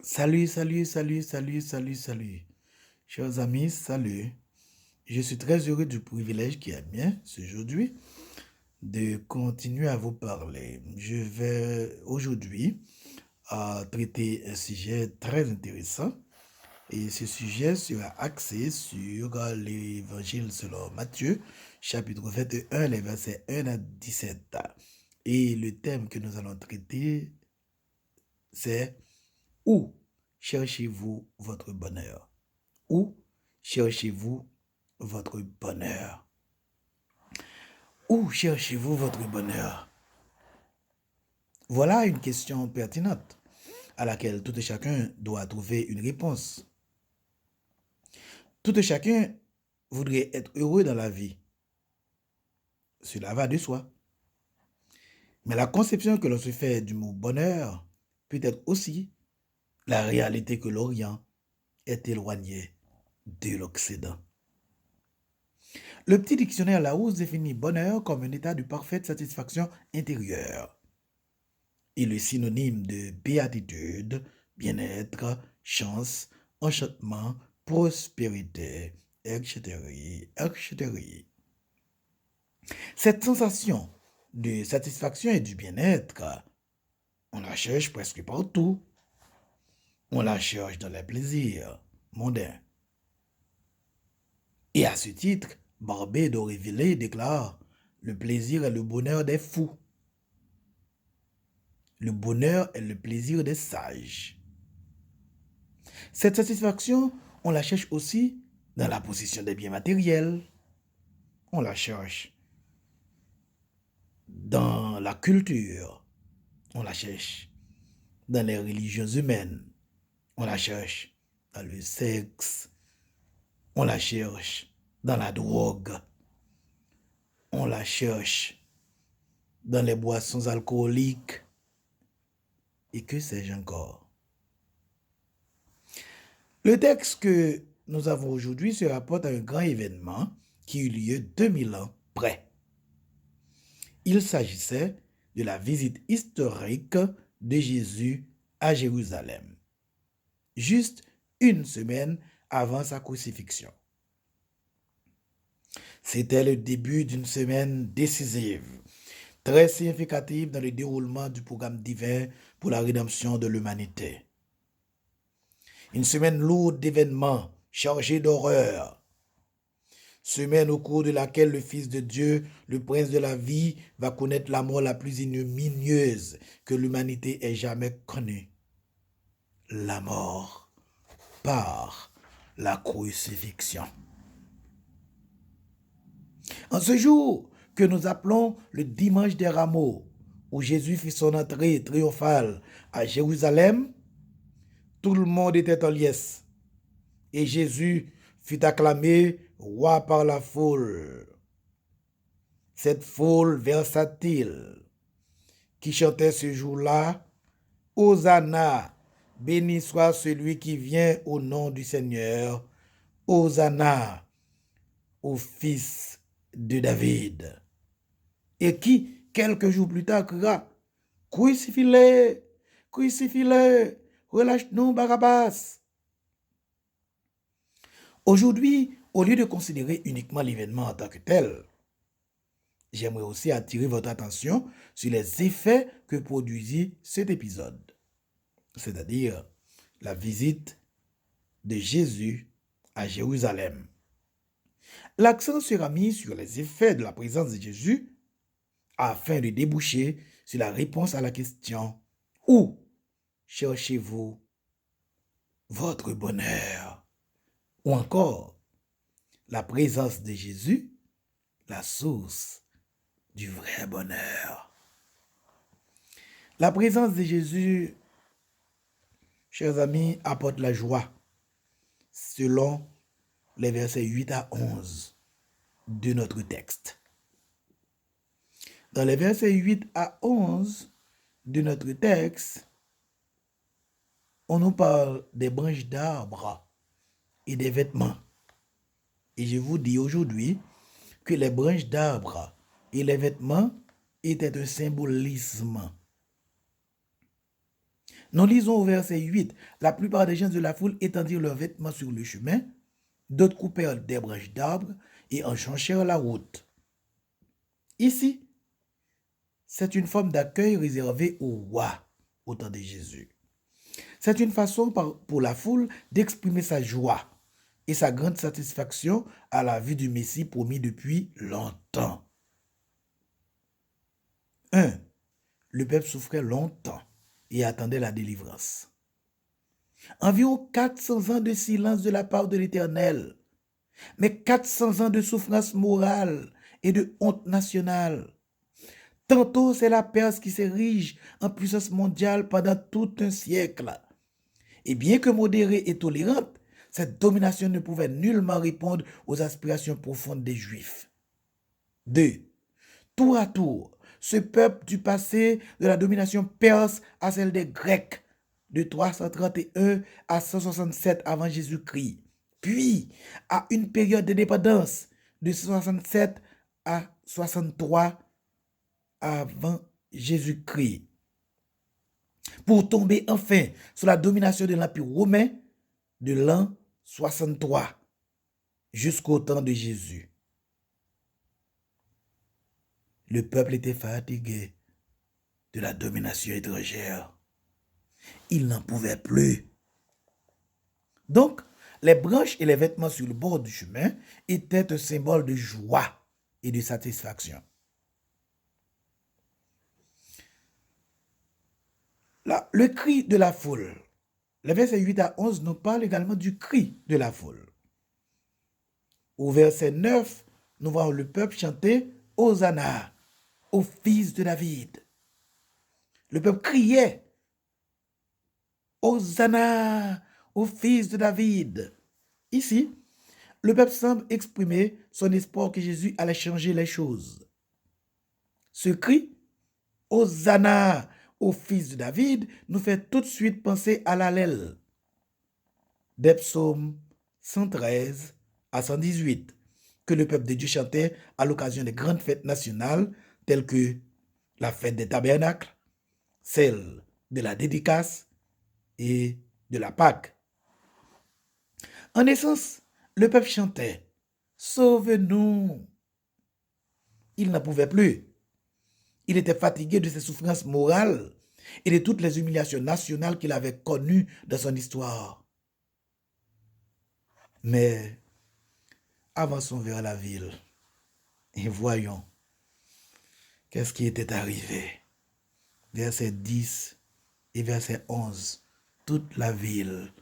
Salut, salut, salut, salut, salut, salut. Chers amis, salut. Je suis très heureux du privilège qui est mien aujourd'hui de continuer à vous parler. Je vais aujourd'hui traiter un sujet très intéressant et ce sujet sera axé sur l'évangile selon Matthieu, chapitre 21, les versets 1 à 17. Et le thème que nous allons traiter, c'est où cherchez-vous votre bonheur? Où cherchez-vous votre bonheur? Où cherchez-vous votre bonheur? Voilà une question pertinente à laquelle tout et chacun doit trouver une réponse. Tout et chacun voudrait être heureux dans la vie. Cela va de soi. Mais la conception que l'on se fait du mot bonheur peut être aussi la réalité que l'Orient est éloigné de l'Occident. Le petit dictionnaire Larousse définit bonheur comme un état de parfaite satisfaction intérieure. Et le synonyme de béatitude, bien-être, chance, enchantement, prospérité, etc., etc. Cette sensation de satisfaction et du bien-être, on la cherche presque partout. On la cherche dans les plaisirs mondains. Et à ce titre, Barbé d'Aurevilly déclare « Le plaisir est le bonheur des fous. Le bonheur est le plaisir des sages. » Cette satisfaction, on la cherche aussi dans la possession des biens matériels. On la cherche dans la culture. On la cherche dans les religions humaines. On la cherche dans le sexe. On la cherche dans la drogue. On la cherche dans les boissons alcooliques. Et que sais-je encore? Le texte que nous avons aujourd'hui se rapporte à un grand événement qui eut lieu 2000 ans près. Il s'agissait de la visite historique de Jésus à Jérusalem, juste une semaine avant sa crucifixion. C'était le début d'une semaine décisive, très significative dans le déroulement du programme divin pour la rédemption de l'humanité. Une semaine lourde d'événements, chargée d'horreur. Semaine au cours de laquelle le Fils de Dieu, le Prince de la vie, va connaître la mort la plus ignominieuse que l'humanité ait jamais connue. La mort par la crucifixion. En ce jour que nous appelons le dimanche des rameaux, où Jésus fit son entrée triomphale à Jérusalem, tout le monde était en liesse. Et Jésus fut acclamé roi par la foule. Cette foule versatile qui chantait ce jour-là, Hosanna, béni soit celui qui vient au nom du Seigneur, Hosanna au fils de David. Et qui, quelques jours plus tard, criera, crucifie-le, crucifie-le, relâche-nous Barabbas. Aujourd'hui, au lieu de considérer uniquement l'événement en tant que tel, j'aimerais aussi attirer votre attention sur les effets que produisit cet épisode, c'est-à-dire la visite de Jésus à Jérusalem. L'accent sera mis sur les effets de la présence de Jésus afin de déboucher sur la réponse à la question « Où cherchez-vous votre bonheur ?» ou encore la présence de Jésus, la source du vrai bonheur. La présence de Jésus, chers amis, apporte la joie, selon les versets 8 à 11 de notre texte. Dans les versets 8 à 11 de notre texte, on nous parle des branches d'arbres et des vêtements. Et je vous dis aujourd'hui que les branches d'arbres et les vêtements étaient un symbolisme Nous lisons au verset 8, la plupart des gens de la foule étendirent leurs vêtements sur le chemin, d'autres coupèrent des branches d'arbres et en jonchèrent la route. Ici, c'est une forme d'accueil réservée au roi au temps de Jésus. C'est une façon pour la foule d'exprimer sa joie et sa grande satisfaction à la vue du Messie promis depuis longtemps. 1. Le peuple souffrait longtemps et attendait la délivrance. Environ 400 ans de silence de la part de l'Éternel, mais 400 ans de souffrance morale et de honte nationale. Tantôt, c'est la Perse qui s'érige en puissance mondiale pendant tout un siècle. Et bien que modérée et tolérante, cette domination ne pouvait nullement répondre aux aspirations profondes des Juifs. 2. Tour à tour, ce peuple du passé de la domination perse à celle des Grecs, de 331 à 167 avant Jésus-Christ, puis à une période d'indépendance de 67 à 63 avant Jésus-Christ, pour tomber enfin sous la domination de l'Empire romain de l'an 63 jusqu'au temps de Jésus. Le peuple était fatigué de la domination étrangère. Il n'en pouvait plus. Donc, les branches et les vêtements sur le bord du chemin étaient un symbole de joie et de satisfaction. Là, le cri de la foule. Les versets 8 à 11 nous parlent également du cri de la foule. Au verset 9, nous voyons le peuple chanter « Hosanna au fils de David ». Le peuple criait « Hosanna au fils de David ». Ici, le peuple semble exprimer son espoir que Jésus allait changer les choses. Ce cri « Hosanna au fils de David » nous fait tout de suite penser à l'allèle des psaumes 113 à 118 que le peuple de Dieu chantait à l'occasion des grandes fêtes nationales telles que la fête des tabernacles, celle de la dédicace et de la Pâque. En essence, le peuple chantait « Sauve-nous ». Il n'en pouvait plus. Il était fatigué de ses souffrances morales et de toutes les humiliations nationales qu'il avait connues dans son histoire. Mais avançons vers la ville et voyons qu'est-ce qui était arrivé. Verset 10 et verset 11. Toute la ville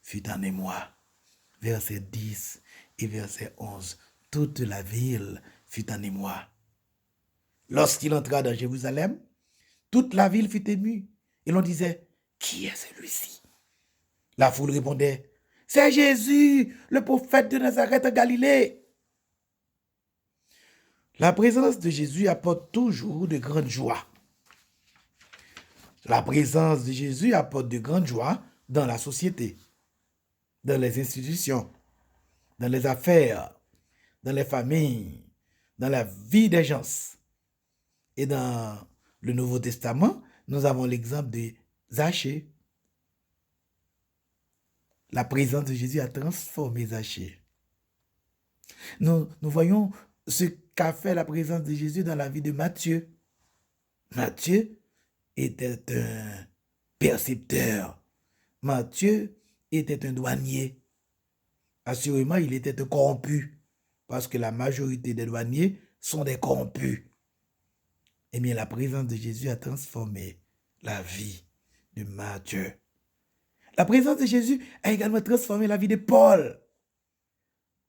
fut en émoi. Verset 10 et verset 11. Toute la ville fut en émoi. Lorsqu'il entra dans Jérusalem, toute la ville fut émue. Et l'on disait, qui est celui-ci? La foule répondait, c'est Jésus, le prophète de Nazareth en Galilée. La présence de Jésus apporte toujours de grandes joies. La présence de Jésus apporte de grandes joies dans la société, dans les institutions, dans les affaires, dans les familles, dans la vie des gens. Et dans le Nouveau Testament, nous avons l'exemple de Zachée. La présence de Jésus a transformé Zachée. Nous voyons ce qu'a fait la présence de Jésus dans la vie de Matthieu. Matthieu était un percepteur. Matthieu était un douanier. Assurément, il était un corrompu, parce que la majorité des douaniers sont des corrompus. Eh bien, la présence de Jésus a transformé la vie de Matthieu. La présence de Jésus a également transformé la vie de Paul.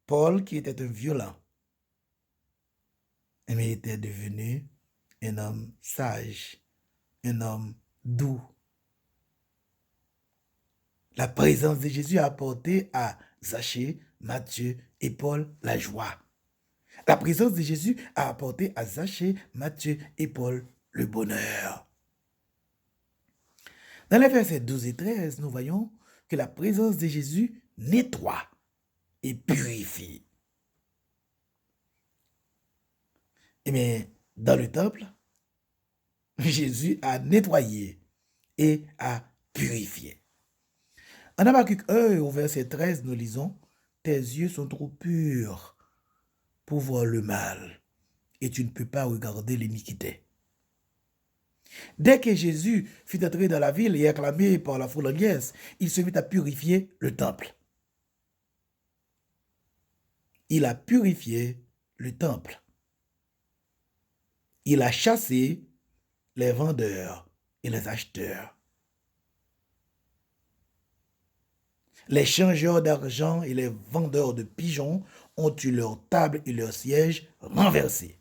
Paul, qui était un violent, mais était devenu un homme sage, un homme doux. La présence de Jésus a apporté à Zachée, Matthieu et Paul la joie. La présence de Jésus a apporté à Zachée, Matthieu et Paul le bonheur. Dans les versets 12 et 13, nous voyons que la présence de Jésus nettoie et purifie. Eh bien, dans le temple, Jésus a nettoyé et a purifiés. En Habakkuk 1, au verset 13, nous lisons « Tes yeux sont trop purs pour voir le mal, et tu ne peux pas regarder l'iniquité. » Dès que Jésus fut entré dans la ville et acclamé par la foule en liesse, il se mit à purifier le temple. Il a purifié le temple. Il a chassé les vendeurs et les acheteurs. Les changeurs d'argent et les vendeurs de pigeons ont eu leurs tables et leurs sièges renversés.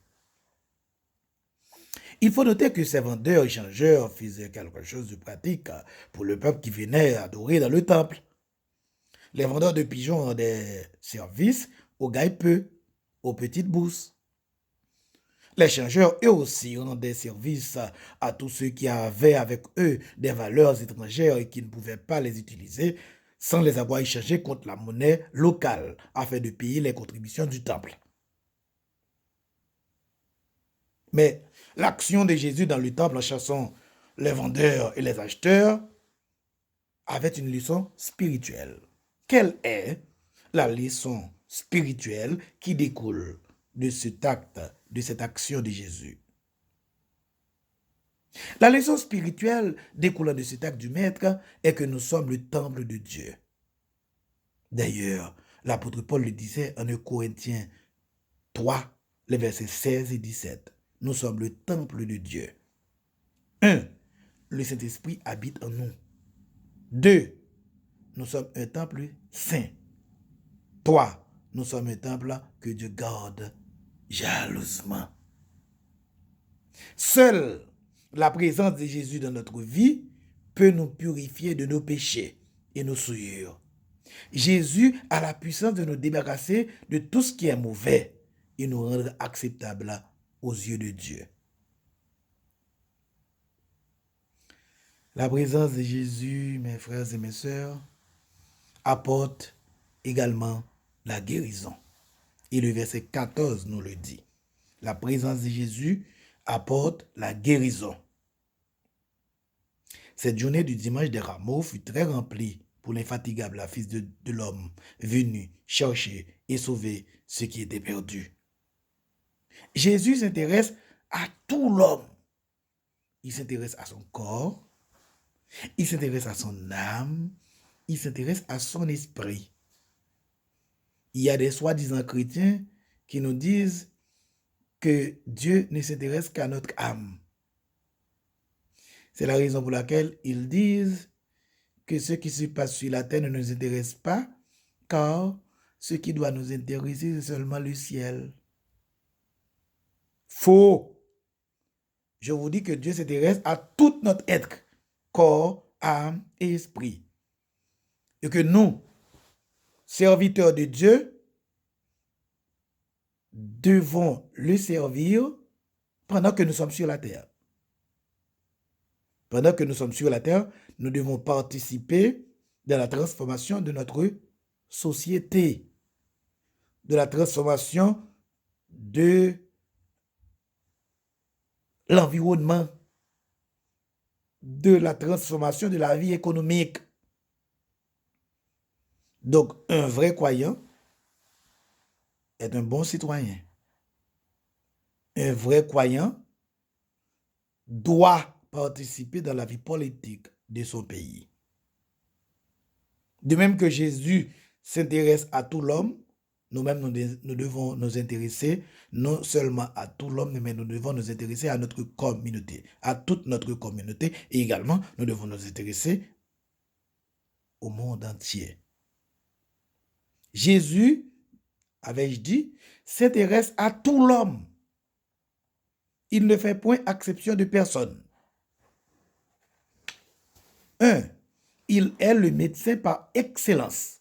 Il faut noter que ces vendeurs et changeurs faisaient quelque chose de pratique pour le peuple qui venait adorer dans le temple. Les vendeurs de pigeons rendaient service aux gaipeux, aux petites bourses. Les changeurs, eux aussi, rendaient service à tous ceux qui avaient avec eux des valeurs étrangères et qui ne pouvaient pas les utiliser sans les avoir échangées contre la monnaie locale afin de payer les contributions du temple. Mais l'action de Jésus dans le temple en chassant les vendeurs et les acheteurs avait une leçon spirituelle. Quelle est la leçon spirituelle qui découle de cet acte, de cette action de Jésus? La leçon spirituelle découlant de cet acte du Maître est que nous sommes le temple de Dieu. D'ailleurs, l'apôtre Paul le disait en 1 Corinthiens 3, les versets 16 et 17. Nous sommes le temple de Dieu. 1. Le Saint-Esprit habite en nous. 2. Nous sommes un temple saint. 3. Nous sommes un temple que Dieu garde jalousement. Seule la présence de Jésus dans notre vie peut nous purifier de nos péchés et nos souillures. Jésus a la puissance de nous débarrasser de tout ce qui est mauvais et nous rendre acceptables aux yeux de Dieu. La présence de Jésus, mes frères et mes sœurs, apporte également la guérison. Et le verset 14 nous le dit. La présence de Jésus apporte la guérison. Cette journée du dimanche des Rameaux fut très remplie pour l'infatigable Fils de l'homme venu chercher et sauver ce qui était perdu. Jésus s'intéresse à tout l'homme. Il s'intéresse à son corps, il s'intéresse à son âme, il s'intéresse à son esprit. Il y a des soi-disant chrétiens qui nous disent que Dieu ne s'intéresse qu'à notre âme. C'est la raison pour laquelle ils disent que ce qui se passe sur la terre ne nous intéresse pas, car ce qui doit nous intéresser, c'est seulement le ciel. Faux! Je vous dis que Dieu s'intéresse à tout notre être, corps, âme et esprit. Et que nous, serviteurs de Dieu, devons le servir pendant que nous sommes sur la terre. Pendant que nous sommes sur la terre, nous devons participer dans la transformation de notre société, de la transformation de l'environnement, de la transformation de la vie économique. Donc, un vrai croyant est un bon citoyen. Un vrai croyant doit participer dans la vie politique de son pays. De même que Jésus s'intéresse à tout l'homme, nous-mêmes, nous devons nous intéresser non seulement à tout l'homme, mais nous devons nous intéresser à notre communauté, à toute notre communauté. Et également, nous devons nous intéresser au monde entier. Jésus, avais-je dit, s'intéresse à tout l'homme. Il ne fait point exception de personne. 1. Il est le médecin par excellence.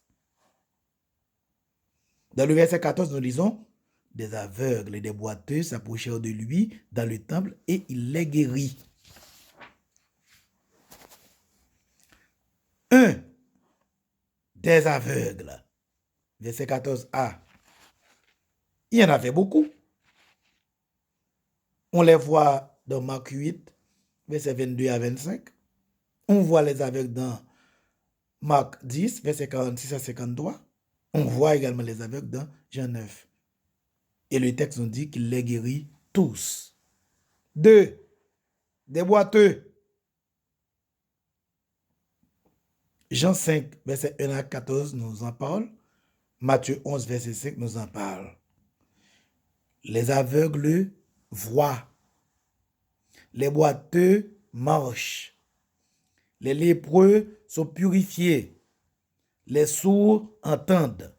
Dans le verset 14, nous lisons, des aveugles et des boiteux s'approchèrent de lui dans le temple et il les guérit. 1. Des aveugles. Verset 14a. Il y en avait beaucoup. On les voit dans Marc 8, verset 22 à 25. On voit les aveugles dans Marc 10, verset 46 à 53. On voit également les aveugles dans Jean 9. Et le texte nous dit qu'il les guérit tous. 2. Des boiteux. Jean 5, verset 1 à 14 nous en parle. Matthieu 11, verset 5 nous en parle. Les aveugles voient. Les boiteux marchent. Les lépreux sont purifiés. Les sourds entendent.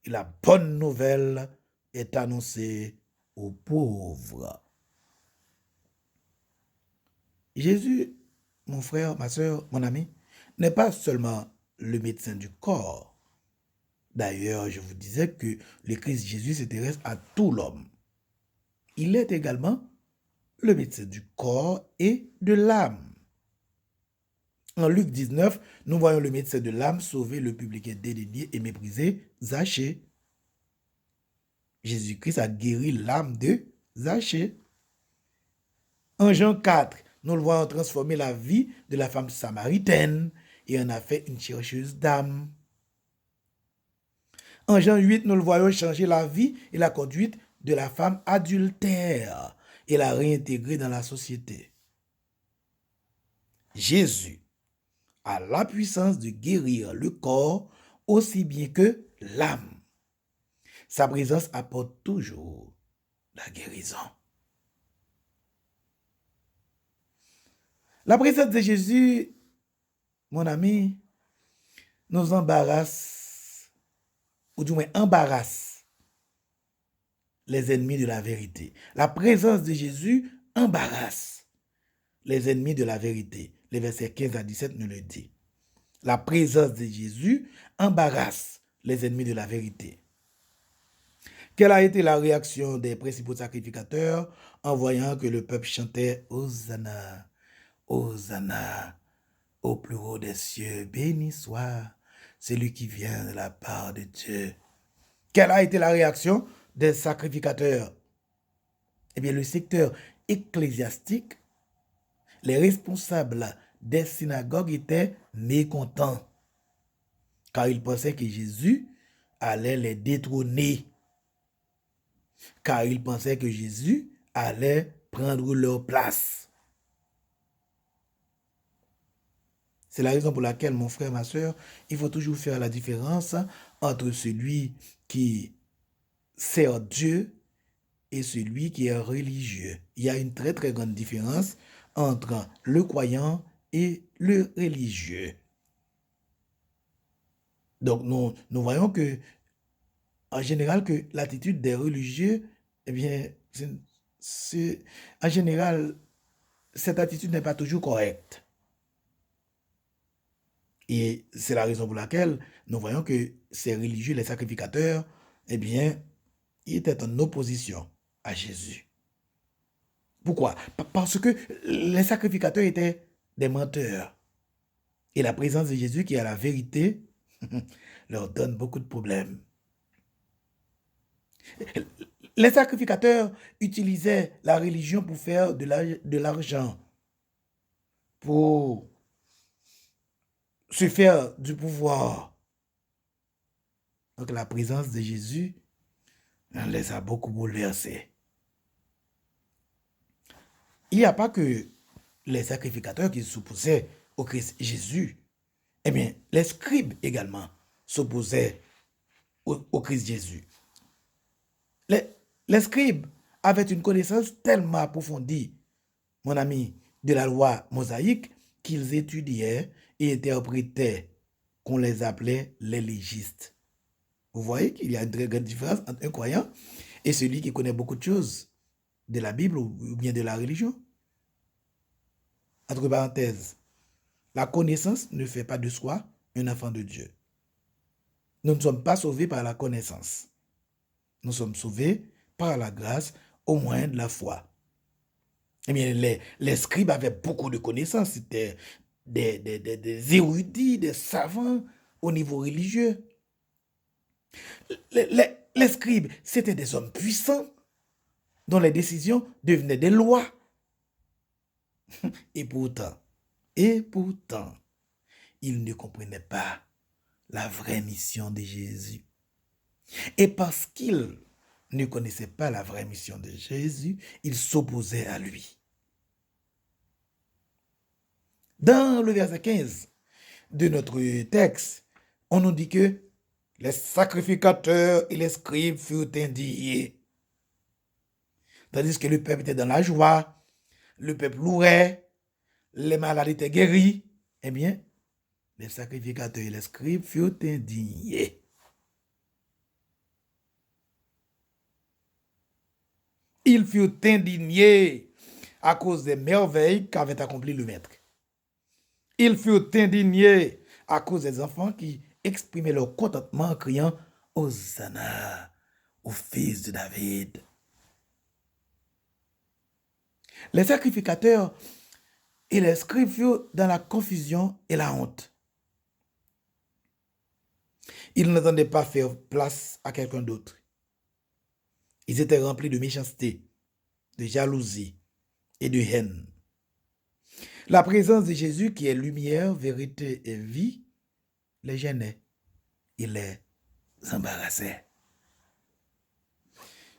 Et la bonne nouvelle est annoncée aux pauvres. Jésus, mon frère, ma soeur, mon ami, n'est pas seulement le médecin du corps. D'ailleurs, je vous disais que le Christ Jésus s'intéresse à tout l'homme. Il est également le médecin du corps et de l'âme. En Luc 19, nous voyons le médecin de l'âme sauver le publicain dédaigné et méprisé, Zachée. Jésus-Christ a guéri l'âme de Zachée. En Jean 4, nous le voyons transformer la vie de la femme samaritaine et en a fait une chercheuse d'âme. En Jean 8, nous le voyons changer la vie et la conduite de la femme adultère et la réintégrer dans la société. Jésus a la puissance de guérir le corps aussi bien que l'âme. Sa présence apporte toujours la guérison. La présence de Jésus, mon ami, nous embarrasse, ou du moins embarrasse les ennemis de la vérité. La présence de Jésus embarrasse les ennemis de la vérité. Les versets 15 à 17 nous le dit. La présence de Jésus embarrasse les ennemis de la vérité. Quelle a été la réaction des principaux sacrificateurs en voyant que le peuple chantait « Hosanna, Hosanna, au plus haut des cieux, béni soit celui qui vient de la part de Dieu ». Quelle a été la réaction des sacrificateurs? Eh bien, le secteur ecclésiastique, les responsables des synagogues étaient mécontents, car ils pensaient que Jésus allait les détrôner, car ils pensaient que Jésus allait prendre leur place. C'est la raison pour laquelle, mon frère, ma soeur, il faut toujours faire la différence entre celui qui sert Dieu et celui qui est religieux. Il y a une très très grande différence entre le croyant et le religieux. Donc nous voyons que, en général, que l'attitude des religieux, eh bien, en général, cette attitude n'est pas toujours correcte. Et c'est la raison pour laquelle nous voyons que ces religieux, les sacrificateurs, eh bien, ils étaient en opposition à Jésus. Pourquoi? Parce que les sacrificateurs étaient des menteurs. Et la présence de Jésus, qui est la vérité, leur donne beaucoup de problèmes. Les sacrificateurs utilisaient la religion pour faire de l'argent, pour se faire du pouvoir. Donc la présence de Jésus les a beaucoup bouleversés. Il n'y a pas que les sacrificateurs qui s'opposaient au Christ Jésus. Eh bien, les scribes également s'opposaient au Christ Jésus. Les scribes avaient une connaissance tellement approfondie, mon ami, de la loi mosaïque, qu'ils étudiaient et interprétaient, qu'on les appelait les légistes. Vous voyez qu'il y a une très grande différence entre un croyant et celui qui connaît beaucoup de choses de la Bible ou bien de la religion. Entre parenthèses, la connaissance ne fait pas de soi un enfant de Dieu. Nous ne sommes pas sauvés par la connaissance. Nous sommes sauvés par la grâce au moyen de la foi. Eh bien, les scribes avaient beaucoup de connaissances. C'était des érudits, des savants au niveau religieux. Les scribes, c'était des hommes puissants dont les décisions devenaient des lois. Et pourtant, Et pourtant, ils ne comprenaient pas la vraie mission de Jésus. Et parce qu'ils ne connaissaient pas la vraie mission de Jésus, ils s'opposaient à lui. Dans le verset 15 de notre texte, on nous dit que les sacrificateurs et les scribes furent indignés. Tandis que le peuple était dans la joie, le peuple louait, les malades étaient guéris. Eh bien, les sacrificateurs et les scribes furent indignés. Ils furent indignés à cause des merveilles qu'avait accompli le Maître. Ils furent indignés à cause des enfants qui exprimaient leur contentement en criant « Hosanna au fils de David ». Les sacrificateurs et les scribes furent dans la confusion et la honte. Ils n'entendaient pas faire place à quelqu'un d'autre. Ils étaient remplis de méchanceté, de jalousie et de haine. La présence de Jésus, qui est lumière, vérité et vie, les gênait. Il les embarrassait.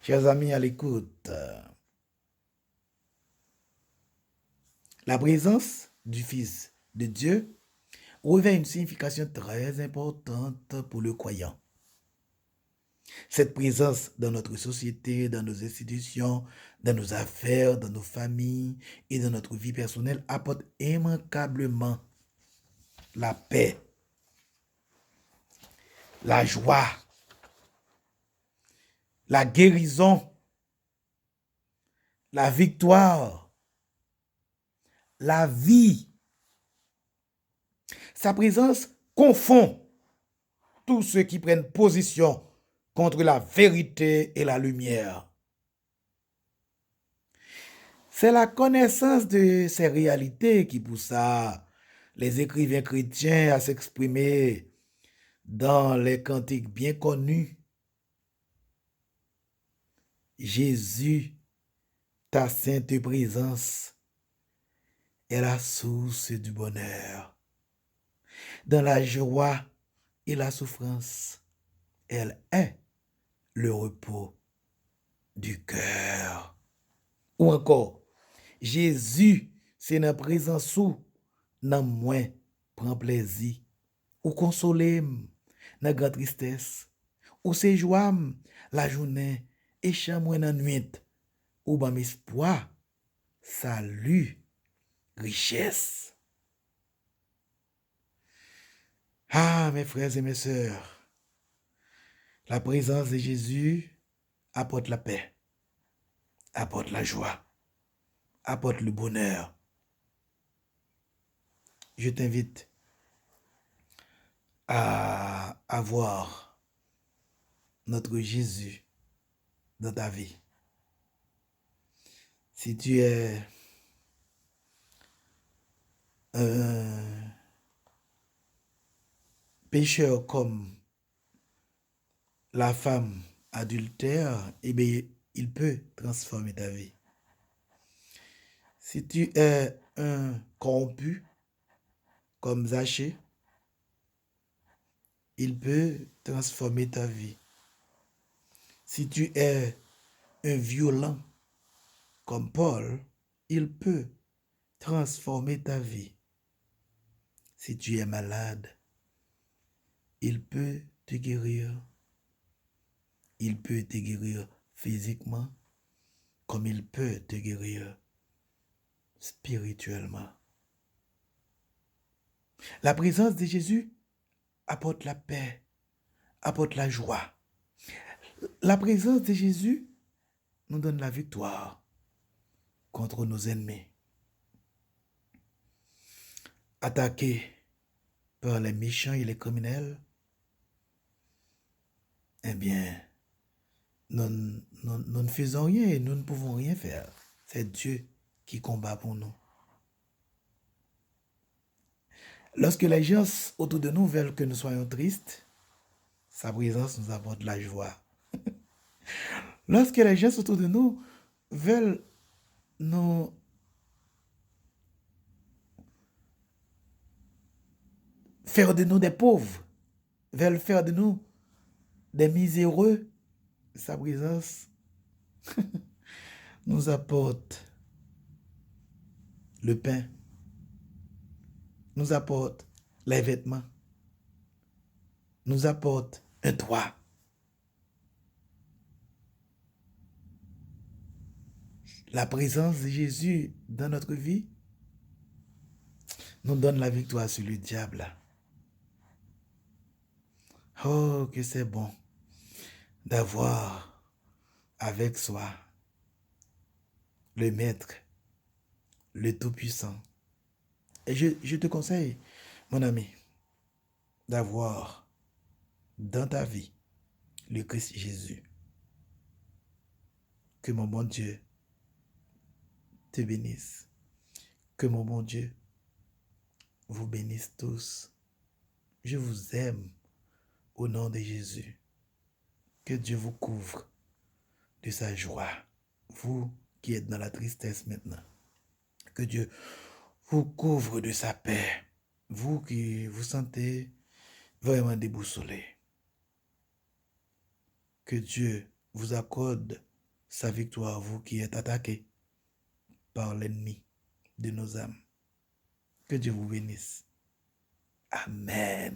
Chers amis, à l'écoute, la présence du Fils de Dieu revêt une signification très importante pour le croyant. Cette présence dans notre société, dans nos institutions, dans nos affaires, dans nos familles et dans notre vie personnelle apporte immanquablement la paix, la joie, la guérison, la victoire, la vie. Sa présence confond tous ceux qui prennent position contre la vérité et la lumière. C'est la connaissance de ces réalités qui poussa les écrivains chrétiens à s'exprimer dans les cantiques bien connus. Jésus, ta sainte présence est la source du bonheur. Dans la joie et la souffrance, elle est le repos du cœur. Ou encore, Jésus, c'est dans la présence où nan moins prend plaisir, ou consoler dans grande tristesse, ou c'est joie la journée et chambre dans nuit, ou ban espoir, salut, richesse. Ah, mes frères et mes sœurs, la présence de Jésus apporte la paix, apporte la joie, apporte le bonheur. Je t'invite à avoir notre Jésus dans ta vie. Si tu es un pécheur comme la femme adultère, eh bien, il peut transformer ta vie. Si tu es un corrompu comme Zachée, il peut transformer ta vie. Si tu es un violent comme Paul, il peut transformer ta vie. Si tu es malade, il peut te guérir. Il peut te guérir physiquement comme il peut te guérir spirituellement. La présence de Jésus apporte la paix, apporte la joie. La présence de Jésus nous donne la victoire contre nos ennemis. Attaqués par les méchants et les criminels, eh bien, nous ne faisons rien et nous ne pouvons rien faire. C'est Dieu qui combat pour nous. Lorsque les gens autour de nous veulent que nous soyons tristes, sa présence nous apporte la joie. Lorsque les gens autour de nous veulent nous faire de nous des pauvres, veulent faire de nous des miséreux. Sa présence nous apporte le pain, nous apporte les vêtements, nous apporte un toit. La présence de Jésus dans notre vie nous donne la victoire sur le diable. Oh, que c'est bon d'avoir avec soi le Maître, le Tout-Puissant. Et je te conseille, mon ami, d'avoir dans ta vie le Christ Jésus. Que mon bon Dieu te bénisse. Que mon bon Dieu vous bénisse tous. Je vous aime au nom de Jésus. Que Dieu vous couvre de sa joie. Vous qui êtes dans la tristesse maintenant. Que Dieu vous couvre de sa paix. Vous qui vous sentez vraiment déboussolé. Que Dieu vous accorde sa victoire, vous qui êtes attaqués par l'ennemi de nos âmes. Que Dieu vous bénisse. Amen.